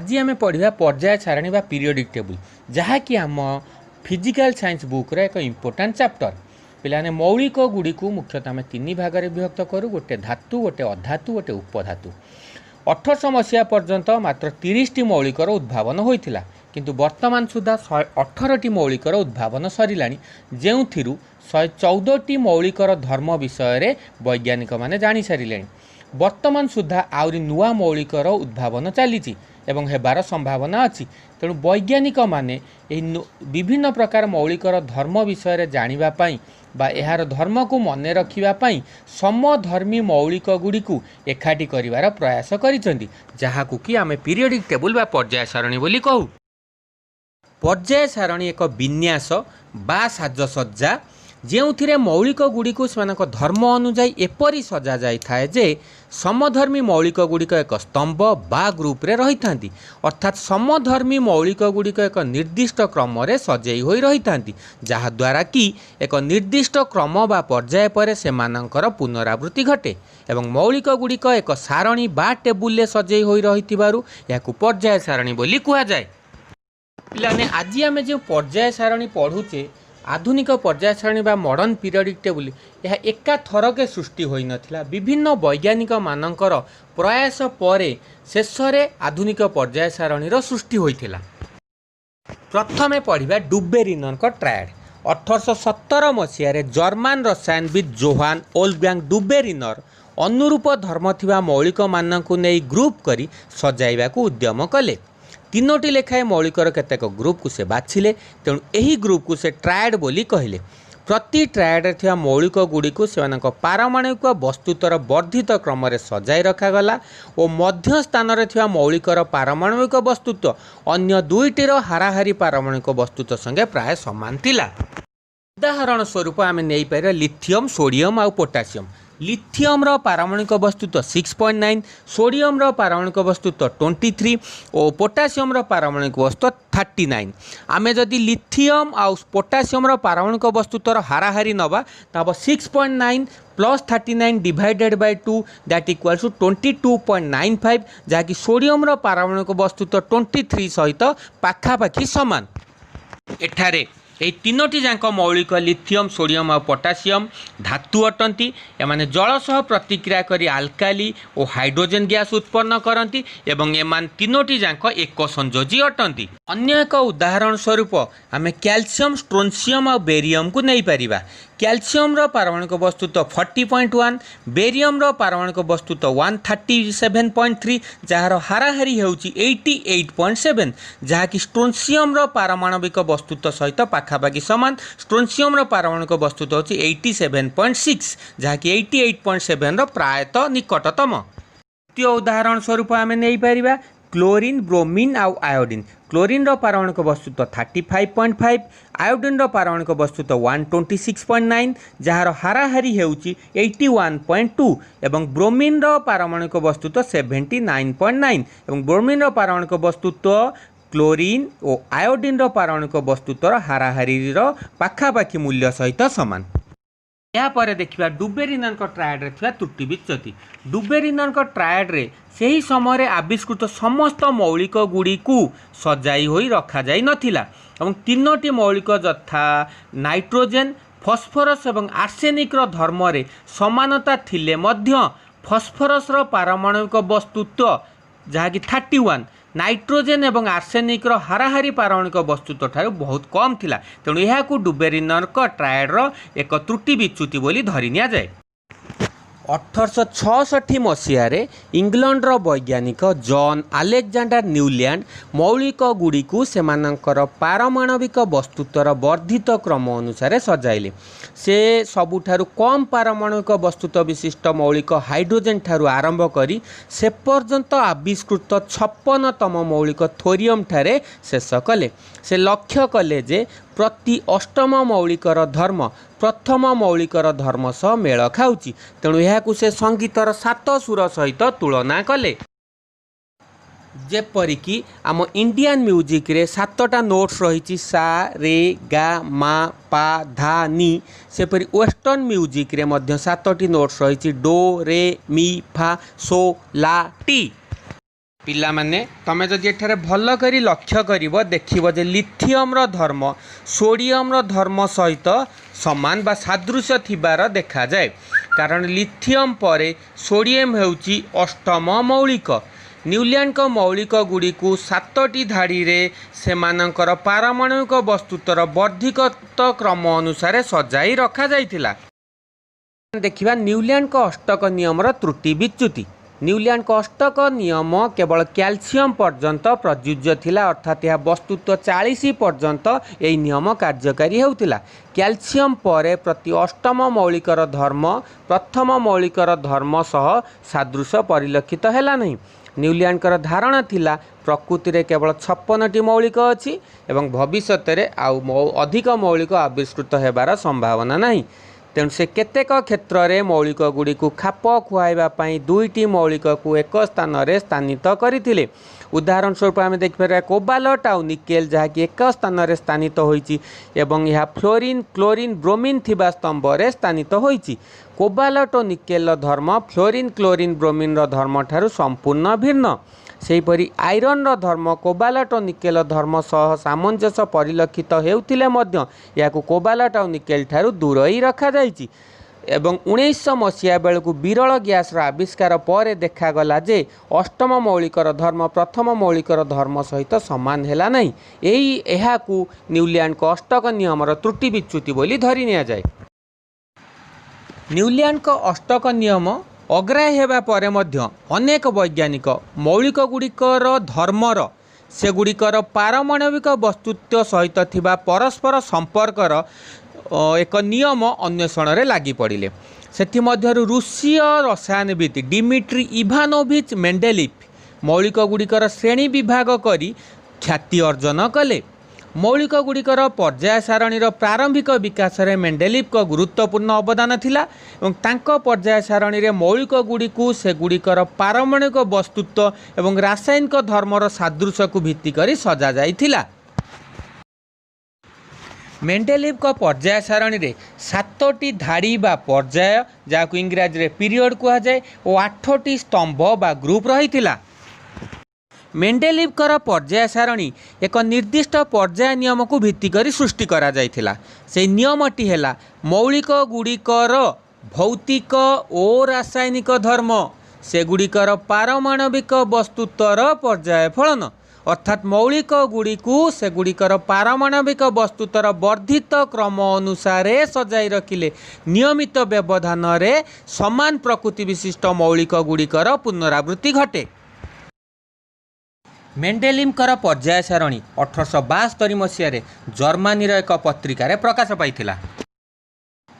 आज आम पढ़ा पर्याय सारणी बा पीरियोडिक टेबुल जहाँकि आम फिजिकल साइंस बुक एक इम्पोर्टाट चैप्टर पे मौलिक गुड़ी को मुख्यतः आम तीन भाग में विभक्त करूँ गोटे धातु गोटे अधातु गोटे उपधातु 1800 मसीहा पर्यंत मात्र 30टी मौलिकर उद्भावन होता किंतु वर्तमान सुधा 118टी मौलिकर उद्भावन सरला जो 114टी मौलिकर धर्म विषय वैज्ञानिक मैंने जानी सारे वर्तमान सुधा आउरी नुआ मौलिकर उद्भावन चली एवं हेबार संभावना अच्छी तेणु वैज्ञानिक माने विभिन्न प्रकार मौलिकर धर्म विषय जानापी बा यार धर्म को मन रखापी समधर्मी मौलिक गुड़ी को एकाठी करिवार प्रयास करिसेंती जहाकू कि आमे पीरियोडिक टेबुल बा पर्याय सारणी बोली कहू। पर्याय सारणी एक विन्यास बा साजसज्जा जो मौलिक गुड़ी को धर्म अनुजाई एपरी सजा जाए जे समधर्मी मौलिक गुड़िक एक स्तंभ बा ग्रुप रे रही था अर्थात समधर्मी मौलिक गुड़िक एक निर्दिष्ट क्रम रे सजेई होई रही था जहाद्वारा कि एक निर्दिष्ट क्रम बा पर्याय पर सेमानंकर पुनरावृत्ति घटे एवं मौलिक गुड़िक एक सारणी बा टेबुल सजेई होई रही याकू पर्याय सारणी बोली कहा जाए। पिलाने आज आम जो पर्याय सारणी पढ़ुचे आधुनिक पर्याय सारणी बा मॉडर्न पीरियोडिक टेबुल यह एका थरके सृष्टि होई नथिला विभिन्न वैज्ञानिक मानकर प्रयास परे शेष रे आधुनिक पर्याय सारणीर सृष्टि होइथिला। प्रथमे पढ़िबा डुबेरिनर ट्रायड 1817 मसीह जर्मान रसायनविद जोहान ओल्फगांग डुबेरिनर अनुरूप धर्म थिबा मौलिक मानकु नेई ग्रुप करी सजाइबाकू उद्यम कले। तीनोटी लेखाएं मौलिकर केतेक ग्रुप को से बाछिले तेणु यही ग्रुप को से ट्रायड बोली कहले। प्रति ट्रायड थिया मौलिक गुड़ी को पारमाणविक वस्तुतर वर्धित क्रम रे सजाई रखागला और मध्य स्थान रे थिया मौलिकर पारमाणविक वस्तुत्व अन्य दुईटीर हाराहारी पारमाणविक वस्तुत्व संगे प्राय समान थिला। उदाहरण स्वरूप आम नहीं पार लिथियम सोडियम और पोटासियम। लिथियम पारमाणविक वस्तुत्व 6.9 सोडियम पारमाणविक वस्तुत्व 23 और पोटासियम पारमाणविक वस्तुत्व 39। आमे जदि लिथियम आ पोटासियम पारमाणविक वस्तुत्वर हाराहारी नवा तब 6.9 plus 39 divided by 2 that equals to 22.95 जहाँकि सोडियम पारमाणविक वस्तुत्व 23 सहित पाखापाखि सामान। एठारे ये तीनोटी जाक मौलिक लिथियम सोडियम और पोटासियम धातु अटंती एमाने जल सह प्रतिक्रिया करी आल्काली और हाइड्रोजन गैस उत्पन्न करती एवं एमान तीनोटी जाक एक संयोजी अटंती। अन्य एक उदाहरण स्वरूप आमे कैल्शियम स्ट्रोंसियम और बेरियम को नहीं पारिबा। कैल्शियम पारमाणविक वस्तुत्व 40.1 बेरियम पारमाणविक वस्तुत्व 137.3 जार हाराहारी होउची 88.7 जहाँकि स्ट्रोंसियम पारमाणविक वस्तुत्व सहित पाखापाखि सामान। स्ट्रोंसियम पारमाणविक वस्तुत्व होची 87.6 जहाँकि 88.7 प्रायतः निकटतम। द्वितीय उदाहरण स्वरूप आम नहीं पारिबा क्लोरीन ब्रोमीन आउ आयोडीन। क्लोरीन पारमाणविक वस्तुत्व 35.5 आयोडीन पारमाणविक वस्तुत्व 126.9 जार हाराहारी होउची 81.2 एवं ब्रोमीन पारमाणविक वस्तुत्व 79.9 एवं ब्रोमीन पारमाणविक वस्तुत्व क्लोरीन और आयोडीन पारमाणविक वस्तुत्वर हाराहारी पाखापाखि मूल्य सहित सामान। यापर देखा डुबेरिनर ट्रायड रे थिबा त्रुटि विच्युति। डुबेरिनर ट्रायड रे सही समय आविष्कृत समस्त मौलिक गुड़ी को सजाई होई रखा जाई नथिला एवं तीनोटी मौलिक यथा नाइट्रोजेन फस्फरस एवं आर्सेनिक धर्म रे समानता थिले मध्य फस्फरस पारमाणविक वस्तुत्व जहाँकि 31 नाइट्रोजेन एवं आर्सेनिक हाराहारी पारमाणविक वस्तुत्व ठारू बहुत कम थिला तेणु यह डुबेरिनर ट्रायड एक त्रुटि विच्युति बोली धरी निया जाए। 1866 मसीह इंग्लैंडर वैज्ञानिक जॉन अलेक्जेंडर न्यूलैंड मौलिक गुड़ी को सेमानंकर पारमाणविक वस्तुत्वर वर्धित क्रम अनुसार सजाइले। से सबुठारु कम पारमाणविक वस्तुत्व विशिष्ट मौलिक हाइड्रोजेन ठारू आरंभ करी से पर्यंत आविष्कृत 56तम मौलिक थोरियम ठारे शेष कले। से लक्ष्य कले जे प्रति अष्टम मौलिकर धर्म प्रथम मौलिकर धर्म सह मेल खाऊची तेणु यह से संगीतर 7 सुर सहित तुलना कले। जेपरिकी आम इंडियन म्यूजिक रे 7टा नोट्स रही सा रे गा मा पा धा नी सेपरी वेस्टर्न म्यूजिक रे मध्य 7टी नोट्स रही डो रे मी फा सो ला टी। पिला माने तमे जदि एठारे भल करी लक्ष्य करिवो देखिवो जे लिथियम रो धर्म सोडियम रो धर्म सहित समान बा सादृश्य थिबार देखा जाए। कारण लिथियम परे सोडियम हेउची अष्टम मौलिक। न्यूलैंड मौलिक गुड़ी को 7टी धाड़ी रे सेमानंकर पारमाणविक वस्तुतर वर्धित क्रम अनुसार सजाई रखा जाइथिला। देखिबा न्यूलैंड अष्टक नियम त्रुटि विच्युति। न्यूलैंड अष्टक नियम केवल कैल्शियम पर्यंत प्रযোज्य थिला, अर्थात यह वस्तुत्व 40 पर्यंत यही नियम कार्यकारी होउथिला। कैल्शियम परे प्रति अष्टम मौलिकर धर्म प्रथम मौलिकर धर्म सह सादृश्य परिलक्षित हैला नहीं। न्यूलैंड धारणा थिला प्रकृति रे केवल 56टी मौलिक अच्छी एवं भविष्य रे आउ अधिक मौलिक आविष्कृत हेबार संभावना नहीं। तेणु से केतेक क्षेत्र में मौलिक गुड़ी को खाप खुआइबापी 2टी मौलिक को एक स्थान में स्थानित करथिले। उदाहरण स्वरूप आम देखिपर कोबालट आउ निकेल जहाँकि एक स्थान में स्थानित होइछि एवं यह फ्लोरीन क्लोरीन ब्रोमीन थिबा स्तंभ में स्थानित होइछि। कोबालट और निकेल धर्म फ्लोरीन क्लोरीन ब्रोमीन धर्म ठारू संपूर्ण भिन्न। सेहीपरि आयरन धर्म कोबालट और निकेल धर्म सह सामंजस्य परिलक्षित हेउथिले मध्य याकु कोबालट और निकेल ठारू दूर ही रखा जाइछि। एवं 1900 मसीहा बेलू विरल गैस आविष्कार पर देखागला जे अष्टम मौलिकर धर्म प्रथम मौलिकर धर्म सहित सामान हैला नहीं। यही एहाकु न्यूलैंड अष्टक नियमर त्रुटि विच्युति बोली धरी निया जाए। न्यूलैंड अष्टक नियम अग्राह्य हेबा परे मध्य अनेक वैज्ञानिक मौलिक गुड़िकर धर्मर सेगुड़िकर पारमाणविक वस्तुत्व सहित थिबा परस्पर संपर्कर एक नियम अन्वेषण रे लागी पड़िले। सेथिमध्यरु रूसीय रसायनविद डिमिट्री इवानोविच मेंडेलिफ मौलिक गुड़िकर श्रेणी विभाग करी ख्याति अर्जन कले। मौलिक गुड़िकर पर्याय सारणीर प्रारंभिक विकास में मेंडेलिफ को गुरुत्वपूर्ण अवदान थिला एवं तांको पर्याय सारणी रे मौलिक गुड़ी को से गुड़िकर पारमाणविक वस्तुत्व एवं रासायनिक धर्मर सादृश्य को भित्ति करी सजा जाइथिला। मेंडेलिफ को पर्याय सारणी रे 7टी धाड़ी बा पर्याय जाकु इंग्राजी रे पीरियड कहा जाए और 8टी स्तंभ बा ग्रुप रहिथिला। मेंडेलिफकर पर्याय सारणी एक निर्दिष्ट पर्याय नियम को भित्ति करी सृष्टि करा जाइथिला। से नियमटी हैला मौलिक गुड़िकर भौतिक और रासायनिक धर्म सेगुड़िकर पारमाणविक वस्तुत्वर पर्याय फलन। अर्थात मौलिक गुड़ी को सेगुड़िकर पारमाणविक वस्तुत्वर वर्धित क्रम अनुसार सजाई रखिले नियमित व्यवधान रे समान प्रकृति विशिष्ट मौलिक गुड़िकर पुनरावृत्ति घटे। मेंडेलिफकर पर्याय सारणी 1872 मसीह जर्मनी एक पत्रिकार प्रकाश पाइथिला।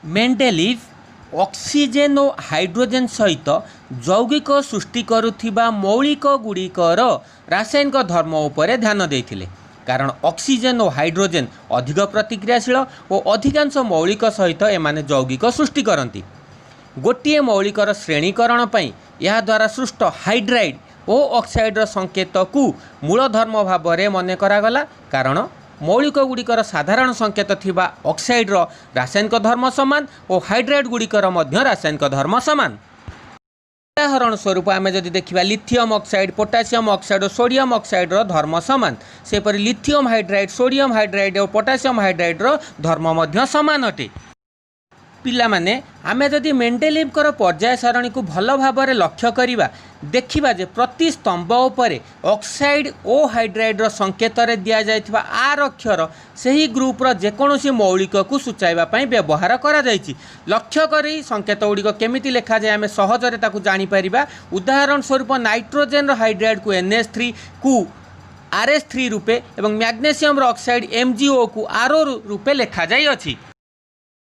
मेंडेलिफ ऑक्सीजन और हाइड्रोजन सहित यौगिक सृष्टि करुथिबा मौलिक गुड़िकर रासायनिक धर्म उपर ध्यान देइथिले। कारण ऑक्सीजन और हाइड्रोजन अधिक प्रतिक्रियाशील और अधिकांश मौलिक सहित एमाने यौगिक सृष्टि करती। गोटे मौलिकर श्रेणीकरण पई या द्वारा सृष्ट हाइड्राइड ओ ऑक्साइड्र संकेत को मूल धर्म भाव में मन करागला। कारण मौलिक गुड़िकर साधारण संकेत थिबा ऑक्साइड्र रासायनिक धर्म समान और हाइड्राइड गुड़िकर मध्य रासायनिक धर्म समान। उदाहरण स्वरूप आम जदि देखिबा लिथियम ऑक्साइड पोटासियम ऑक्साइड और सोडियम ऑक्साइड्र धर्म समान, सेपरि लिथियम हाइड्राइड सोडियम हाइड्राइड और पोटासियम हाइड्राइड्र धर्म मध्य समान अटे। पिला माने आमे जदि मेंडेलिफकर पर्याय सारणी को भल भाव में लक्ष्य करिबा देखिबा जे प्रति स्तंभ उपरे ऑक्साइड ओ हाइड्राइड्र संकेत रे दिया जायथिबा आर अक्षर सही ग्रुपर जेकोसी मौलिक को सूचाइबा पई व्यवहार करा जायछि। लक्ष्य करी संकेत गुड़िक केमिति लेखा जाए आमे सहजरे ताकू जानि परिबा। उदाहरण स्वरूप नाइट्रोजन हाइड्राइड को NH3 को RS3 रूपे एवं मैग्नेशियम ऑक्साइड MgO को RO रूपे लेखा जाय अछि।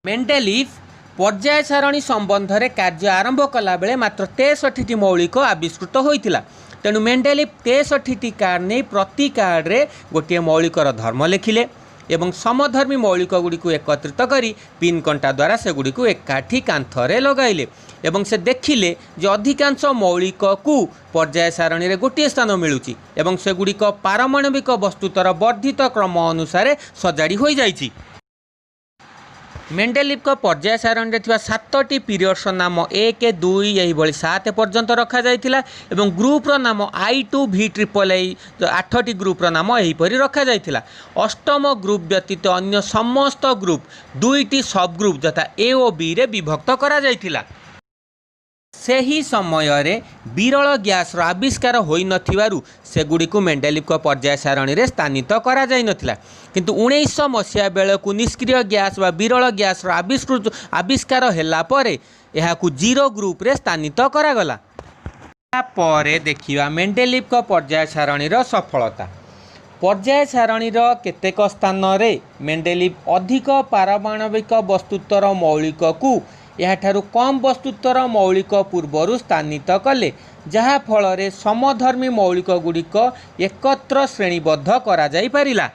मेंडेलिफ पर्याय सारणी संबंध में कार्य आरंभ कला बेले मात्र 63टी मौलिक आविष्कृत होइतिला। तेणु मेंडेलिफ 63टी कार्ड नहीं प्रति कार्ड रे गोटे मौलिकर धर्म लिखिले एवं समधर्मी मौलिक गुड़ी को एकत्रित करी पिन कंटा द्वारा से गुड़ी को एकाठी कांथरे लगाइले एवं से देखिले जे अधिकांश मौलिक को पर्याय सारणी रे गोटे स्थान मिलुची एवं से गुड़िक पारमाणविक वस्तुतर वर्धित क्रम अनुसार सजाड़ी हो जाइछि। मेंडेलिव पर्याय सारणी में 7टी पीरियड्स नाम 1 2 यही 7 पर्यंत रखा जाइथिला एवं ग्रुप्र नाम I2V8 8टी ग्रुप्र नाम यहीपरी रखा जाइथिला। अष्टम ग्रुप व्यतीत अन्य समस्त ग्रुप 2टी सब ग्रुप यथा ए और बी रे विभक्त करा जाइथिला। सेही समय रे विरल गैस आविष्कार होई नथिबारु सेगुड़िक मेंडेलिव पर्याय सारणी रे स्थानित करा जाई नथिला। किंतु 1900 मसीहा बेलकु निष्क्रिय गैस व विरल गैस आविष्कार होला परे एहाकु 0 ग्रुप रे स्थानित करा गला। तापरे देखिबा मेंडेलिव पर्याय सारणी रो सफलता। पर्याय सारणी रो केतेक स्थान रे मेंडेलिव अधिक पारमाणविक वस्तुत्वर मौलिक को याठारु कम वस्तुत्वर मौलिक पूर्वर स्थानित कले, जहा फल रे समधर्मी मौलिक गुड़िक एकत्र श्रेणीबद्ध करा जाई परिला।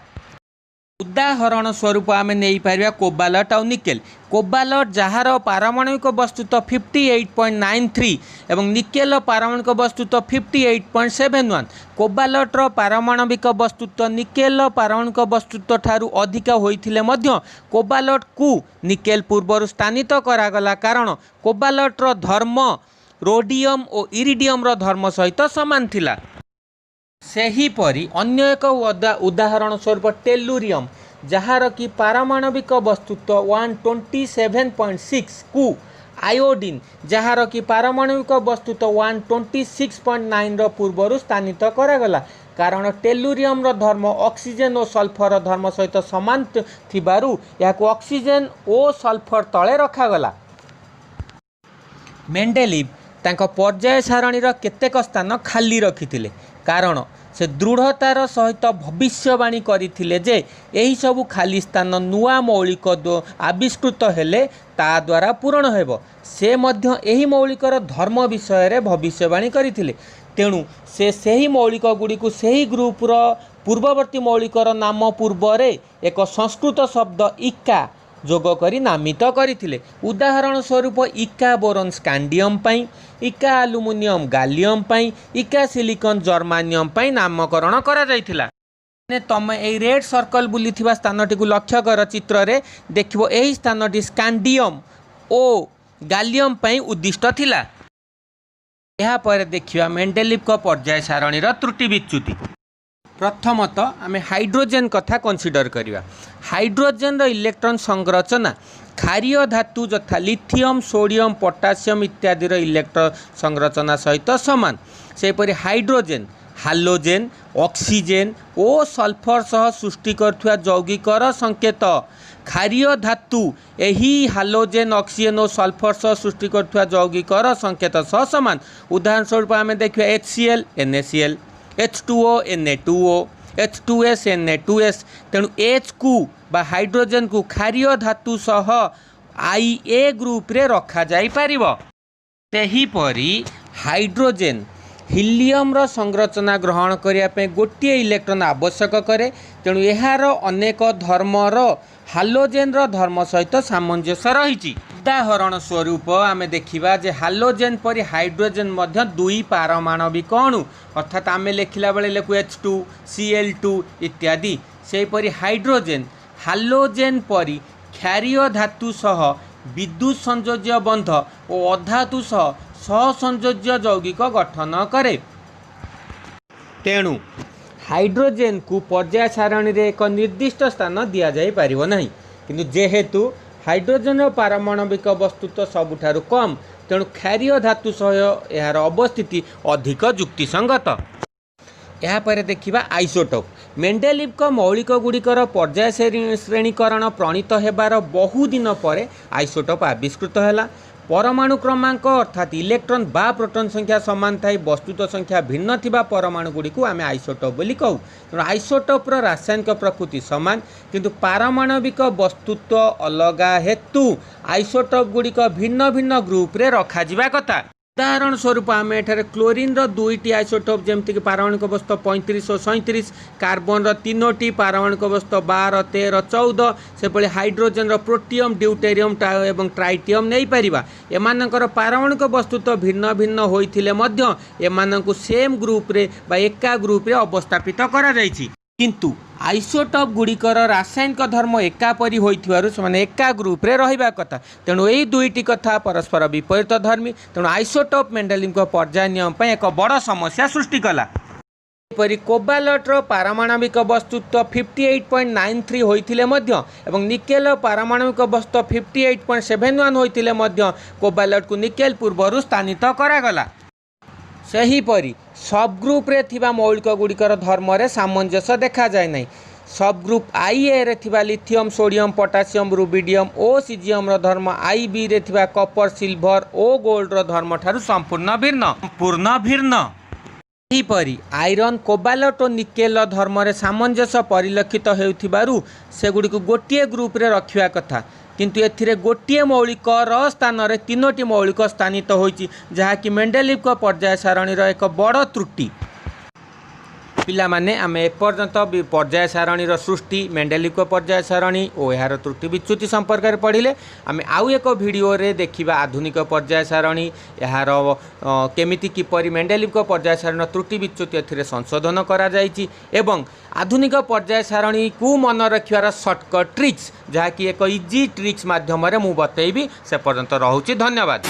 उदाहरण स्वरूप आमे नहीं पारिबा कोबालट और निकेल। कोबालट जहार पारमाणविक वस्तुत्व 58.93 एवं निकेल पारमाणविक वस्तुत्व 58.71। कोबालटर पारमाणविक वस्तुत्व निकेल पारमाणविक वस्तुत्व ठारू अधिक होइथिले मध्य कोबालट को निकेल पूर्वर स्थानित करागला, कारण कोबालटर धर्म रोडियम और इरिडियम रो धर्म सहित समान थिला। सेहीपरि अन्य एक उदाहरण स्वरूप टेलुरियम जहार की पारमाणविक वस्तुत्व 127.6 को आयोडीन जहार की पारमाणविक वस्तुत्व 126.9 पूर्वर स्थानित करागला, कारण टेलुरियम रो धर्म ऑक्सीजन और सल्फर धर्म सहित समान थिबारु याको ऑक्सीजन और सल्फर तले रखागला। मेंडेलिव तांको पर्याय सारणी रो केतेक स्थान खाली रखिथिले, कारण से दृढ़तार सहित भविष्यवाणी करथिले जे एही सबु खाली स्थान नुआ मौलिक आविष्कृत हेले ता द्वारा पूरण हेबो। से मध्य एही मौलिकर धर्म विषय रे भविष्यवाणी करथिले, तेणु से सही मौलिक गुड़ी को सही ग्रुपर पूर्ववर्ती मौलिकर नाम पूर्व एक संस्कृत शब्द इका जोग करी नामित करथिले। उदाहरण स्वरूप इका बोरन स्कांडियम पाई, इका आलुमिनियम गालियम पाई, इका सिलिकन जर्मानियम पाई नामकरण करा जाइथिला। तमे ए रेड सर्कल बुली थिबा स्थानटी को लक्ष्य कर चित्र रे देखिबो एही स्थानटी स्कांडियम ओ गालियम पाई उद्दिष्ट थिला। एहा पर देखिबा मेंडेलिव पर्याय सारणी रो त्रुटि विच्युति। प्रथमत आमे हाइड्रोजेन कथा कंसीडर करिवा। हाइड्रोजेन रो इलेक्ट्रॉन संरचना क्षारीय धातु यथा लिथियम सोडियम पोटासियम इत्यादि रो इलेक्ट्रॉन संरचना सहित समान। सेपरि हाइड्रोजेन हालोजेन ऑक्सीजेन और सल्फर सह सृष्टि करथुवा यौगिकर संकेत। क्षारीय धातु एही हालोजेन ऑक्सीजन और सल्फर सह सृष्टि करथुवा यौगिकर संकेत सह समान। उदाहरण स्वरूप आमे देखिबा HCl NaCl, H2O Na2O, H2S Na2S। तेणु H को बा हाइड्रोजेन को क्षारीय धातु सह IA ग्रुप रे रखा जाई परिबो। सेहीपरि हाइड्रोजेन हिलियम रो संरचना ग्रहण करिया पे गोटे इलेक्ट्रॉन आवश्यक करे, तेणु यार अनेक धर्मर हालोजेन रो धर्म सहित सामंजस्य रही। उदाहरण स्वरूप आमे देखिबा जे हालोजेन परि हाइड्रोजेन मध्य दुई पारमाणविक अणु अर्थात आमे लेखिला बेले लेखु H2 Cl2 इत्यादि। सेहीपरि हाइड्रोजेन हालोजेन परि क्षारीय धातु सह विद्युत संयोज्य बंध और अधातु सह सहसंयोज्य यौगिक गठन करे। तेणु हाइड्रोजेन को पर्याय सारणी रे एक निर्दिष्ट स्थान दिया जाई परिबो नहीं, किंतु जेहेतु हाइड्रोजेन पारमाणविक वस्तुत्व सबुठारु कम, तेणु क्षारीय धातु सह यार अवस्थिति अधिक युक्तिसंगत। यहाँ पर देखिबा आइसोटोप। मेंडेलिव मौलिक गुड़िकर पर्याय श्रेणीकरण प्रणीत हेबार बहुदिन पर आइसोटोप आविष्कृत हैला। परमाणु क्रमांक अर्थात इलेक्ट्रॉन बा प्रोटॉन संख्या समान थाई वस्तुत संख्या भिन्न थिबा परमाणु गुड़ी को आमे आइसोटोप बोली कहू। तेणु आइसोटोप रो रासायनिक प्रकृति समान, किंतु पारमाणविक वस्तुत्व अलगा हेतु आइसोटोप गुड़िक भिन्न भिन्न ग्रुप रे रखा जिबा कथा। उदाहरण स्वरूप आम एठारे क्लोरीन रो दुईटी आइसोटोप जमती पारमाणविक वस्तु 35 और 37, कार्बन रो तीनोटी पारमाणविक वस्तु 12, 13, 14, सेपरि हाइड्रोजेन रो प्रोटियम ड्यूटेरियम एवं ट्राइटियम नहीं पारिबा। एमानकर पारमाणविक वस्तुत्व भिन्न भिन्न होइथिले मध्य एमानकु सेम ग्रुप रे बा एका ग्रुप रे अवस्थापित करा जायछि। किंतु आइसोटोप गुड़िकर रासायनिक धर्म एकापरी होइथिबारु से एका ग्रुप रे रहिबा कथा। तेणु यही दुईटी कथा परस्पर विपरीत धर्मी। तेणु आइसोटोप मेंडेलिव पर्याय नियम पर एक बड़ समस्या सृष्टि कला। परी कोबाल्टर पारमाणविक वस्तुत्व 58.93 होइथिले मध्य एवं निकेल पारमाणविक वस्तु 58.71 होइथिले मध्य कोबाल्ट को निकेल पूर्वर स्थानित करागला। सेहीपरि सबग्रुप रे थिबा मौलिक गुड़िकर धर्म रे सामंजस्य देखा जाए नहीं। सबग्रुप IA रे थिबा लिथियम सोडियम पोटासियम रुबिडियम ओ सीजियम रो धर्म IB रे थिबा कॉपर सिल्वर ओ गोल्ड रो धर्म ठारू संपूर्ण भिन्न। यहीपरि आयरन कोबाल्ट और निकेल धर्म रे सामंजस्य परिलक्षित हेउथिबारु सेगुडी को गोटे ग्रुप रे रखिया कथा। किंतु एथिरे गोटे मौलिक स्थान रे तीनोटी मौलिक स्थानित होइछि, जहाँकि मेंडेलिव पर्याय सारणीर एक बड़ त्रुटि। पिला माने आमे एपर्यंत पर्याय सारणीर सृष्टि, मेंडेलिव पर्याय सारणी और यार त्रुटि विच्युति संपर्क में पढ़िले। आमे आउ एक वीडियो रे देखिबा आधुनिक पर्याय सारणी, यार केमिति किपरि मेंडेलिव पर्याय सारणीर त्रुटि विच्युति एथिरे संशोधन करा जाइछि एवं आधुनिक पर्याय सारणी को मन रखियार शॉर्टकट ट्रिक्स, जहाँकि एक इजी ट्रिक्स माध्यम मु बतैबी। से पर्यंत रहुछि। धन्यवाद।